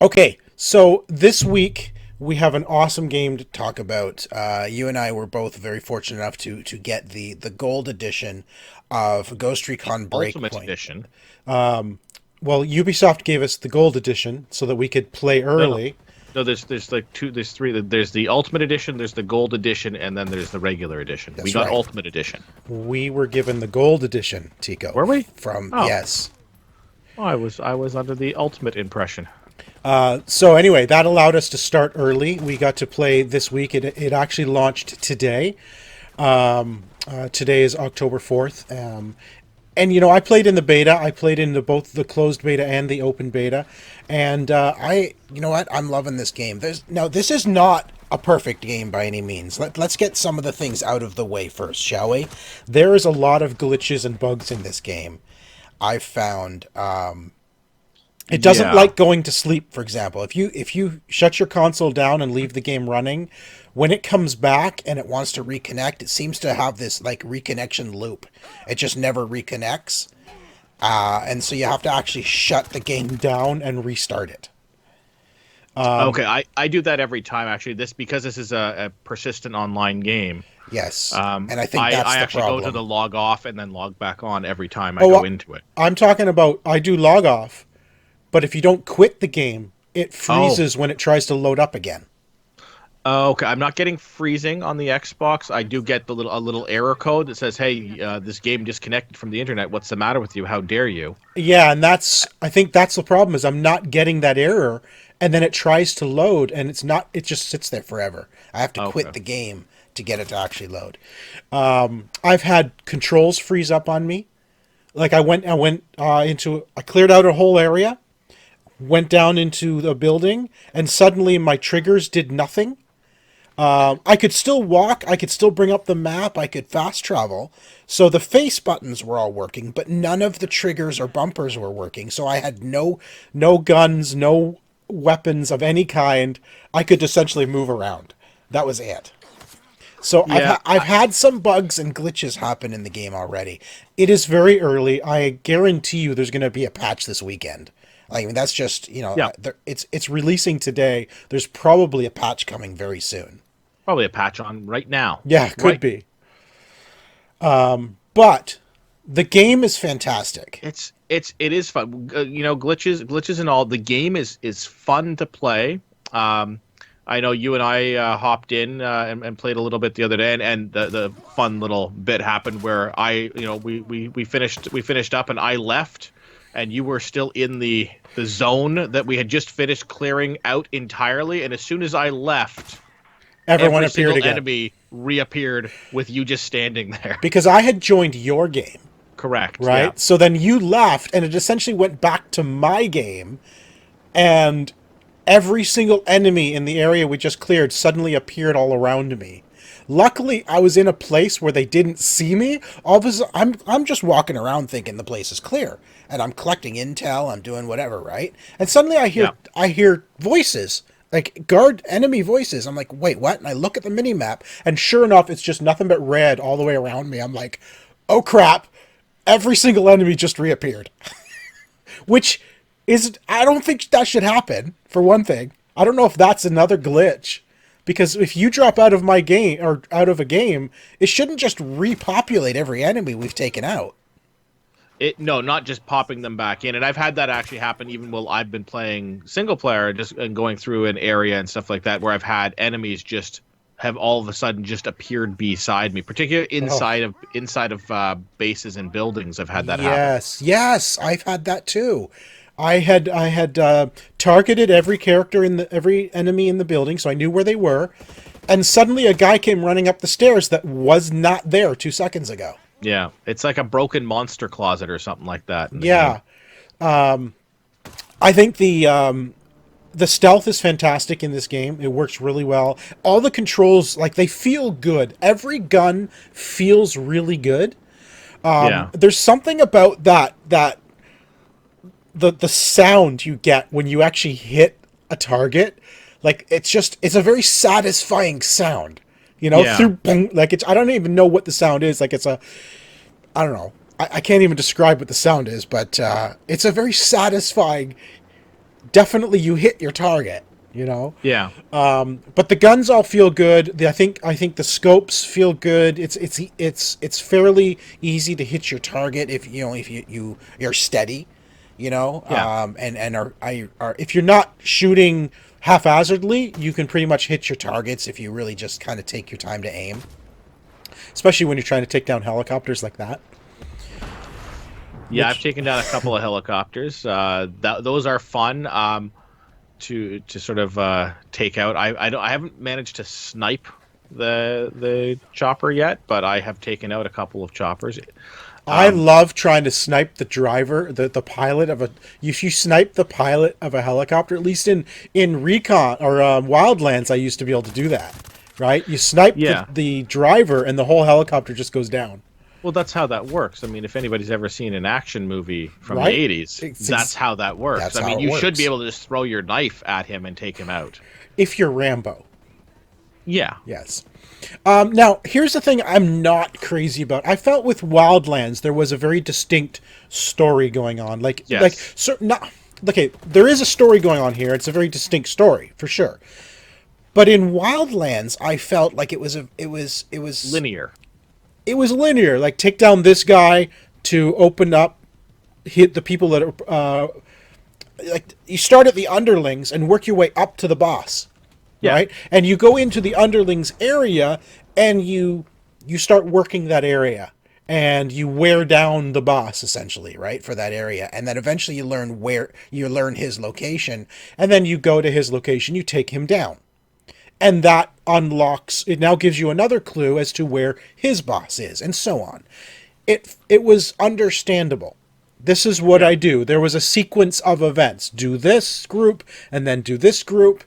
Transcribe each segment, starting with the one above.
Okay, so this week we have an awesome game to talk about. You and I were both very fortunate enough to get the gold edition of Ghost The Recon Ultimate Breakpoint. Edition. Well, Ubisoft gave us the gold edition so that we could play No, no, early. no. There's like two. There's three. There's the Ultimate Edition. There's the Gold Edition, and then there's the regular edition. We That's got right. Ultimate Edition. We were given the gold edition, Tico, Were we? from Oh, yes. I was under the Ultimate impression. So anyway, that allowed us to start early. We got to play this week. It actually launched today. Today is October 4th. And I played in the beta. I played in both the closed beta and the open beta, and you know what? I'm loving this game. This is not a perfect game by any means. Let's get some of the things out of the way first, shall we? There is a lot of glitches and bugs in this game. I've found. It doesn't Yeah, like going to sleep, for example. If you shut your console down and leave the game running, when it comes back and it wants to reconnect, it seems to have this like reconnection loop. It just never reconnects. And so you have to actually shut the game down and restart it. okay, I do that every time actually. Because this is a persistent online game. Yes. Um, And I think I that's I the actually go to problem. the log off and then log back on every time I Oh, go into it. I'm talking about I do log off, but if you don't quit the game, it Oh, freezes when it tries to load up again. okay. I'm not getting freezing on the Xbox. I do get the little error code that says, "Hey, this game disconnected from the internet. What's the matter with you? How dare you?" Yeah, and I think that's the problem is I'm not getting that error and then it tries to load and it just sits there forever. I have to quit Okay. the game to get it to actually load. I've had controls freeze up on me. Like I cleared out a whole area, went down into the building, and suddenly my triggers did nothing. I could still walk, I could still bring up the map, I could fast travel. So the face buttons were all working, but none of the triggers or bumpers were working. So I had no guns, no weapons of any kind. I could essentially move around. That was it. So Yeah, I've had some bugs and glitches happen in the game already. It is very early. I guarantee you there's going to be a patch this weekend. I mean that's just, yeah. it's releasing today. There's probably a patch coming very soon. Probably a patch on right now. Yeah, could Right. be. But the game is fantastic. It is fun. Glitches and all. The game is fun to play. I know you and I hopped in and played a little bit the other day, and the fun little bit happened where we finished up and I left, and you were still in the zone that we had just finished clearing out entirely. And as soon as I left, Everyone every appeared single again enemy reappeared with you just standing there. because I had joined your game, Correct. Yeah. right? So then you left and it essentially went back to my game and every single enemy in the area we just cleared suddenly appeared all around me. Luckily, I was in a place where they didn't see me. All of a sudden, I'm just walking around thinking the place is clear, and I'm collecting intel. I'm doing whatever, right? And suddenly, Yeah. I hear voices, like guard enemy voices. I'm like, wait, what? And I look at the mini map, and sure enough, it's just nothing but red all the way around me. I'm like, oh crap! Every single enemy just reappeared, which is I don't think that should happen. For one thing, I don't know if that's another glitch. Because if you drop out of my game or out of a game, it shouldn't just repopulate every enemy we've taken out. No, not just popping them back in. And I've had that actually happen even while I've been playing single player, just and going through an area and stuff like that, where I've had enemies just have all of a sudden just appeared beside me, particularly Oh, inside of bases and buildings. I've had that happen. yes, I've had that too. I had targeted every character in the every enemy in the building, so I knew where they were, and suddenly a guy came running up the stairs that was not there 2 seconds ago. Yeah, it's like a broken monster closet or something like that in the game. Yeah, I think the stealth is fantastic in this game. It works really well. All the controls, like they feel good. Every gun feels really good. Yeah, There's something about that the sound you get when you actually hit a target. Like it's a very satisfying sound. yeah. Through boom, like it's I don't even know what the sound is. Like I don't know. I can't even describe what the sound is, but it's a very satisfying definitely you hit your target, you know. Yeah. But the guns all feel good. I think the scopes feel good. It's fairly easy to hit your target if you know if you're steady, you know. Yeah. And are if you're not shooting haphazardly, you can pretty much hit your targets if you really just kind of take your time to aim, especially when you're trying to take down helicopters like that. Yeah, I've Which taken down a couple of helicopters. Those are fun to sort of take out. I haven't managed to snipe the chopper yet, but I have taken out a couple of choppers. I Um, love trying to snipe the driver, the pilot of a. If you snipe the pilot of a helicopter, at least in Recon or Wildlands, I used to be able to do that. Right, you snipe yeah. the driver, and the whole helicopter just goes down. Well, that's how that works. I mean, if anybody's ever seen an action movie from the Right, 80s, that's how that works. that's I how mean, it you should be works. able to just throw your knife at him and take him out. If you're Rambo, Yeah. yes. Now, here's the thing I'm not crazy about. I felt with Wildlands there was a very distinct story going on. Yes. So not okay. There is a story going on here. It's a very distinct story for sure. But in Wildlands, I felt like Linear. it was linear. Like take down this guy to open up, hit the people that are like you start at the underlings and work your way up to the boss, Yeah. right? And you go into the underlings area and you start working that area and you wear down the boss essentially, right, for that area. And then eventually you learn his location, and then you go to his location, you take him down. And that unlocks it now gives you another clue as to where his boss is and so on. It was understandable. This is what Yeah. I do. There was a sequence of events. Do this group and then do this group,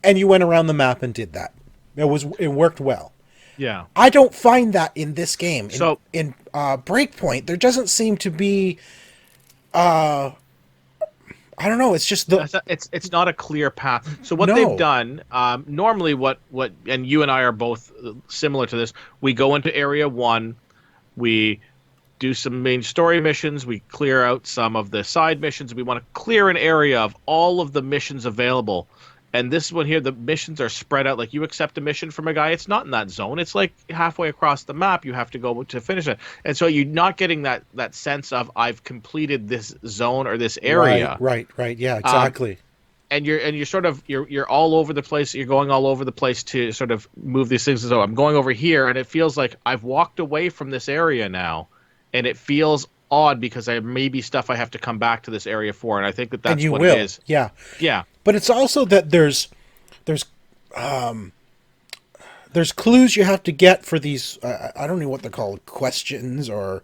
and you went around the map and did that. It worked well. Yeah. I don't find that in this game. So In Breakpoint, there doesn't seem to be. I don't know. It's just the it's not a clear path. So what they've no. done, normally what and you and I are both similar to this. We go into area one, we do some main story missions, we clear out some of the side missions. We want to clear an area of all of the missions available. And this one here, the missions are spread out. Like you accept a mission from a guy, it's not in that zone. It's like halfway across the map. You have to go to finish it, and so you're not getting that sense of I've completed this zone or this area. Right. Yeah, Um, exactly. and you're sort of you're all over the place. You're going all over the place to sort of move these things. So I'm going over here, and it feels like I've walked away from this area now, and it feels odd because I maybe stuff I have to come back to this area for, and I think that And that's you what it will. is. Yeah. Yeah, But it's also that there's there's clues you have to get for these I don't know what they're called, questions or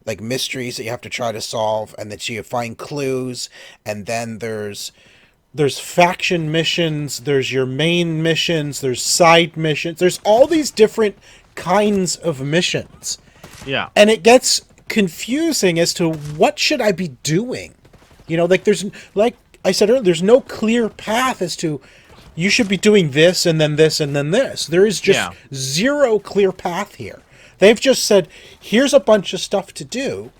like mysteries that you have to try to solve, and that you find clues. And then there's faction missions, there's your main missions, there's side missions, there's all these different kinds of missions, yeah, and it gets confusing as to what should I be doing. You know, like I said earlier, there's no clear path as to you should be doing this and then this and then this. There is just yeah. zero clear path here. They've just said, here's a bunch of stuff to do,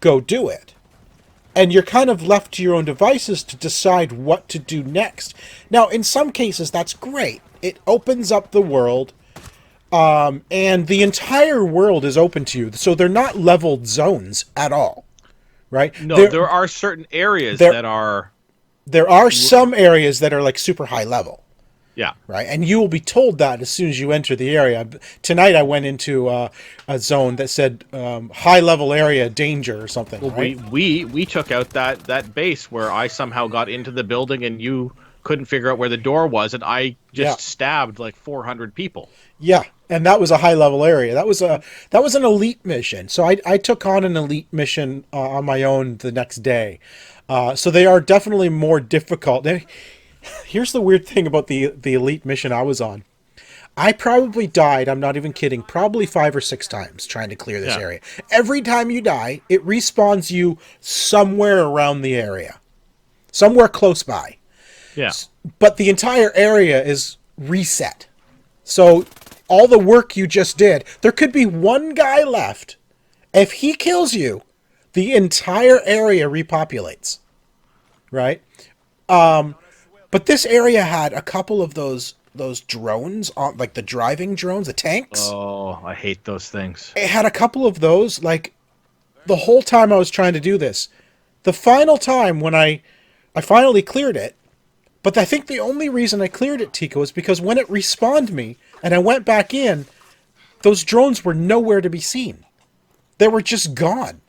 go do it. And you're kind of left to your own devices to decide what to do next. Now, in some cases, that's great. It opens up the world, and the entire world is open to you. So they're not leveled zones at all, right? No, there are certain areas there that are. there are some areas that are like super high level, Yeah. right? And you will be told that as soon as you enter the area. Tonight I went into a zone that said high level area danger or something. Well, Right? we took out that base where I somehow got into the building and you couldn't figure out where the door was, and I just Yeah. stabbed like 400 people. Yeah, and that was a high level area. That was an elite mission. So I took on an elite mission on my own the next day. So they are definitely more difficult. Here's the weird thing about the elite mission I was on. I probably died, I'm not even kidding, probably 5 or 6 times trying to clear this Yeah. area. Every time you die, it respawns you somewhere around the area, somewhere close by. Yeah. But the entire area is reset. So all the work you just did, there could be one guy left. If he kills you, the entire area repopulates. Right? But this area had a couple of those drones on, like the driving drones, the tanks. Oh, I hate those things. It had a couple of those, like the whole time I was trying to do this. The final time when I finally cleared it, but I think the only reason I cleared it, Tycko, is because when it respawned me and I went back in, those drones were nowhere to be seen. They were just gone.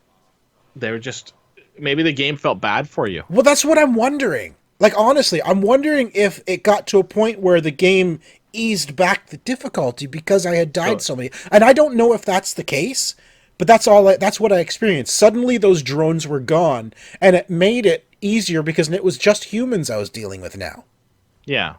They were just maybe the game felt bad for you. Well, that's what I'm wondering. Like, honestly, I'm wondering if it got to a point where the game eased back the difficulty because I had died so many. And I don't know if that's the case, but that's what I experienced. Suddenly those drones were gone, and it made it easier because it was just humans I was dealing with now. Yeah.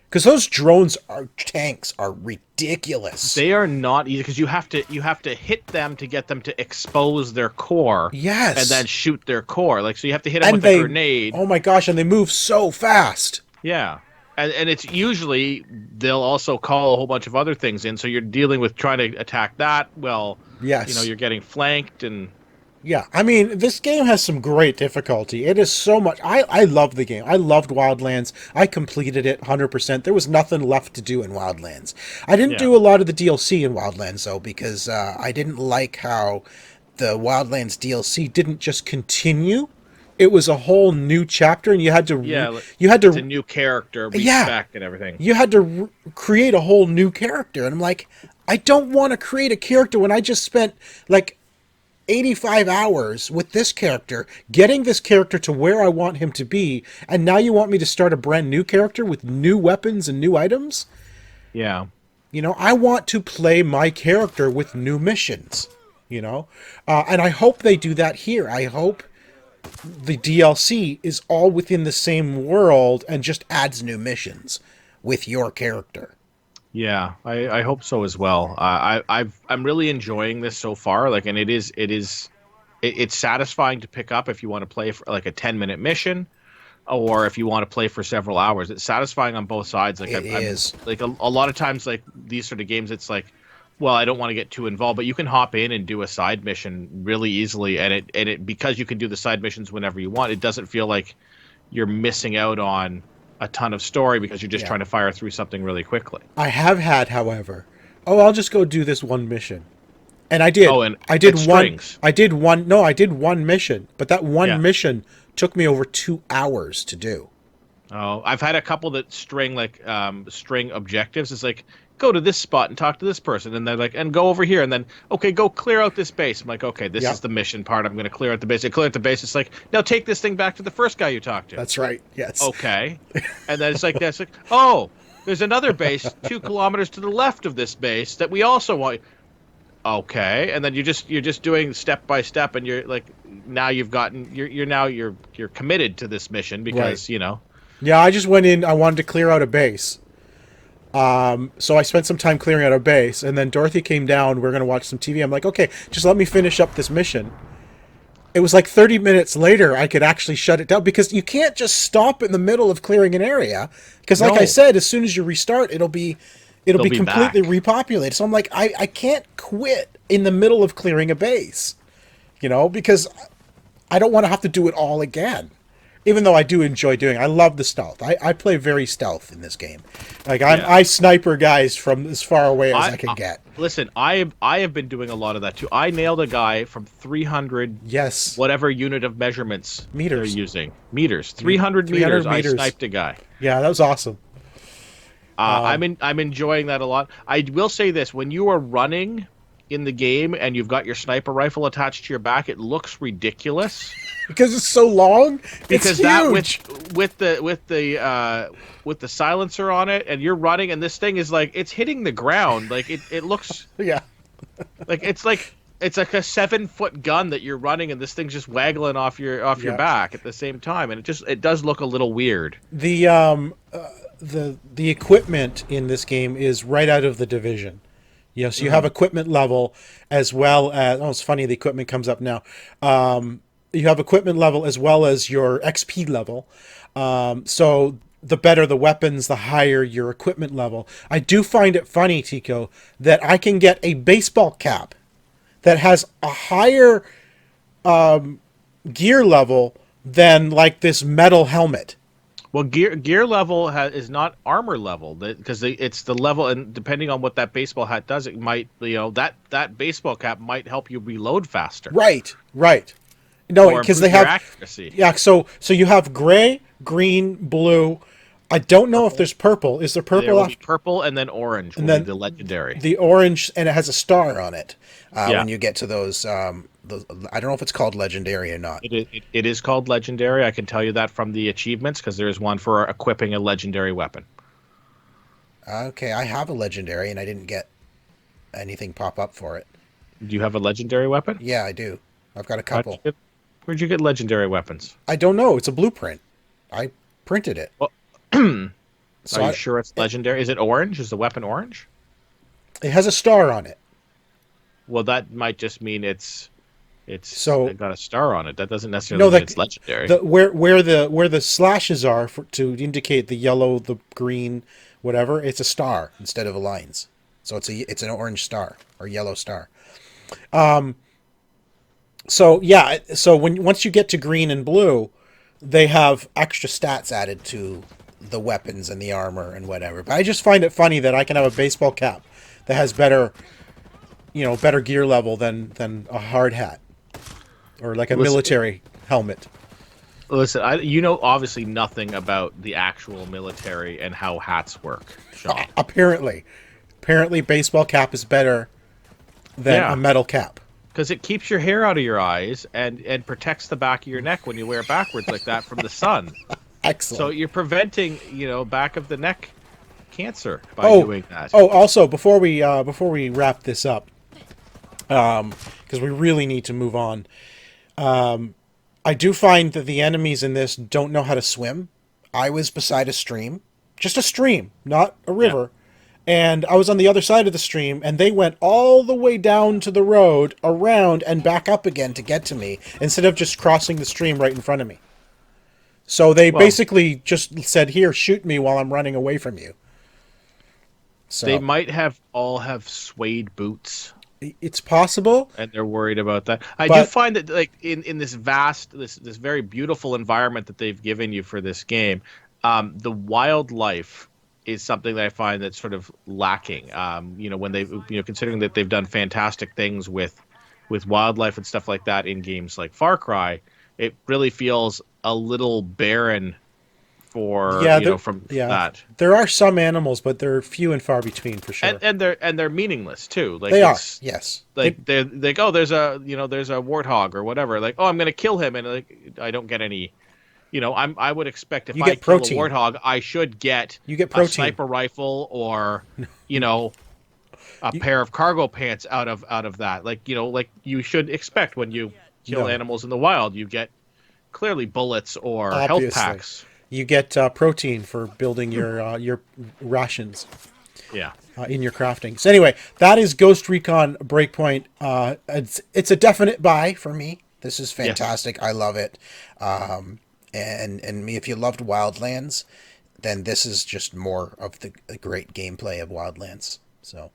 Because those drones are tanks are ridiculous. They are not easy because you have to hit them to get them to expose their core. Yes. And then shoot their core. Like so you have to hit them And with they, a grenade. oh my gosh, and they move so fast. Yeah. And it's usually they'll also call a whole bunch of other things in, so you're dealing with trying to attack that. Well, Yes. you're getting flanked and Yeah, I mean, this game has some great difficulty. It is so much. I love the game. I loved Wildlands. I completed it 100%. There was nothing left to do in Wildlands. I didn't Yeah. do a lot of the DLC in Wildlands, though, because I didn't like how the Wildlands DLC didn't just continue. It was a whole new chapter, and you had to you had it's a to new character, Yeah. respec and everything. you had to create a whole new character, and I'm like, I don't want to create a character when I just spent like 85 hours with this character, getting this character to where I want him to be, and now you want me to start a brand new character with new weapons and new items? Yeah. I want to play my character with new missions, and I hope they do that here. I hope the DLC is all within the same world and just adds new missions with your character. Yeah, I hope so as well. I'm really enjoying this so far. Like, and it's satisfying to pick up if you want to play for like a 10-minute mission, or if you want to play for several hours. It's satisfying on both sides. Like, It is. like a lot of times, like these sort of games, it's like, well, I don't want to get too involved, but you can hop in and do a side mission really easily, and it because you can do the side missions whenever you want. It doesn't feel like you're missing out on a ton of story because you're just Yeah. trying to fire through something really quickly. I have had, however, I'll just go do this one mission. And I did. Oh, and I did it one. strings. I did one. No, I did one mission, but that one Yeah. mission took me over 2 hours to do. Oh, I've had a couple that string string objectives. It's like go to this spot and talk to this person, and they're like, and go over here, and then okay, go clear out this base. I'm like, okay, this Yeah. is the mission part. I'm going to clear out the base. I clear out the base. It's like now take this thing back to the first guy you talked to. That's right. Yes. Okay, and then it's like that's like oh, there's another base 2 kilometers to the left of this base that we also want. Okay, and then you're just doing step by step, and you're like now you're committed to this mission because Right. Yeah, I just went in. I wanted to clear out a base. So I spent some time clearing out a base, and then Dorothy came down. We are gonna watch some TV. I'm like, okay, just let me finish up this mission. It was like 30 minutes later I could actually shut it down because you can't just stop in the middle of clearing an area. Because like No. I said, as soon as you restart, it'll be They'll be completely back. repopulated. So I'm like, I can't quit in the middle of clearing a base, because I don't want to have to do it all again. Even though I do enjoy doing it. I love the stealth. I play very stealth in this game. Like Yeah. I sniper guys from as far away as I can get. Listen, I have been doing a lot of that too. I nailed a guy from 300 Yes. whatever unit of measurements Meters. they're using. Meters. 300 300 meters. I meters. sniped a guy. Yeah, that was awesome. I'm enjoying that a lot. I will say this: when you are running in the game and you've got your sniper rifle attached to your back, it looks ridiculous Because it's so long. because it's that huge. with the silencer on it, and you're running, and this thing is like it's hitting the ground. Like it looks Yeah. like it's like a 7-foot gun that you're running, and this thing's just waggling off your Yeah. back at the same time, and it does look a little weird. The equipment in this game is right out of the Division. So you have equipment level as well as it's funny the equipment comes up now. You have equipment level as well as your XP level. So the better the weapons, the higher your equipment level. I do find it funny, Tycko, that I can get a baseball cap that has a higher gear level than like this metal helmet. Well, gear level is not armor level because it's the level, and depending on what that baseball hat does, it might that baseball cap might help you reload faster Right, right. No, or because they improve your have, accuracy. yeah. So you have gray, green, blue. I don't know if Purple. there's purple. Is there There purple will be after? purple, and then orange And will be then the legendary. the orange, and it has a star on it. Yeah, When you get to those, I don't know if it's called legendary or not. it is called legendary. I can tell you that from the achievements because there is one for equipping a legendary weapon. Okay, I have a legendary, and I didn't get anything pop up for it. Do you have a legendary weapon? Yeah, I do. I've got a How'd you couple. get, where'd you get legendary weapons? I don't know. It's a blueprint. I printed it. Well, are So you sure it's legendary? Is it orange? Is the weapon orange? it has a star on it. Well, that might just mean it's So got a star on it. That doesn't necessarily no, mean it's legendary. the where the slashes are to indicate the yellow, the green, whatever. It's a star instead of lines. So it's an orange star or yellow star. So yeah, so once you get to green and blue, they have extra stats added to the weapons and the armor and whatever. But I just find it funny that I can have a baseball cap that has better, better gear level than a hard hat or like a Listen, military helmet. listen. You know obviously nothing about the actual military and how hats work, Sean. Apparently, baseball cap is better than a Yeah, metal cap. because it keeps your hair out of your eyes and protects the back of your neck when you wear it backwards like that from the sun. So Excellent. you're preventing, back of the neck cancer by Oh, doing that. also before we wrap this up, because we really need to move on. I do find that the enemies in this don't know how to swim. I was beside a stream, just a stream, not a Yeah. river, and I was on the other side of the stream, and they went all the way down to the road, around, and back up again to get to me, instead of just crossing the stream right in front of me. So they Well, basically just said, "Here, shoot me while I'm running away from you." they So might have all have suede boots it's possible, and they're worried about that. I do but find that like in this vast this very beautiful environment that they've given you for this game, the wildlife is something that I find that's sort of lacking. When they considering that they've done fantastic things with wildlife and stuff like that in games like Far Cry, it really feels a little barren for yeah, from yeah, that. there are some animals, but they're few and far between for and sure. and they're meaningless too. Like They are, it's yes. like they're like, oh, there's a warthog or whatever. Like, oh, I'm gonna kill him, and like I don't get any. I would expect if You I get kill a protein. warthog, I should get You get a protein. sniper rifle or you know a You, pair of cargo pants out of that. Like you should expect when you kill no, animals in the wild, you get clearly bullets or health obviously, packs. you get protein for building your rations Yeah. in your crafting. So anyway, that is Ghost Recon Breakpoint. It's a definite buy for me. This is Yes. fantastic. I love it. And me, if you loved Wildlands, then this is just more of the great gameplay of Wildlands. So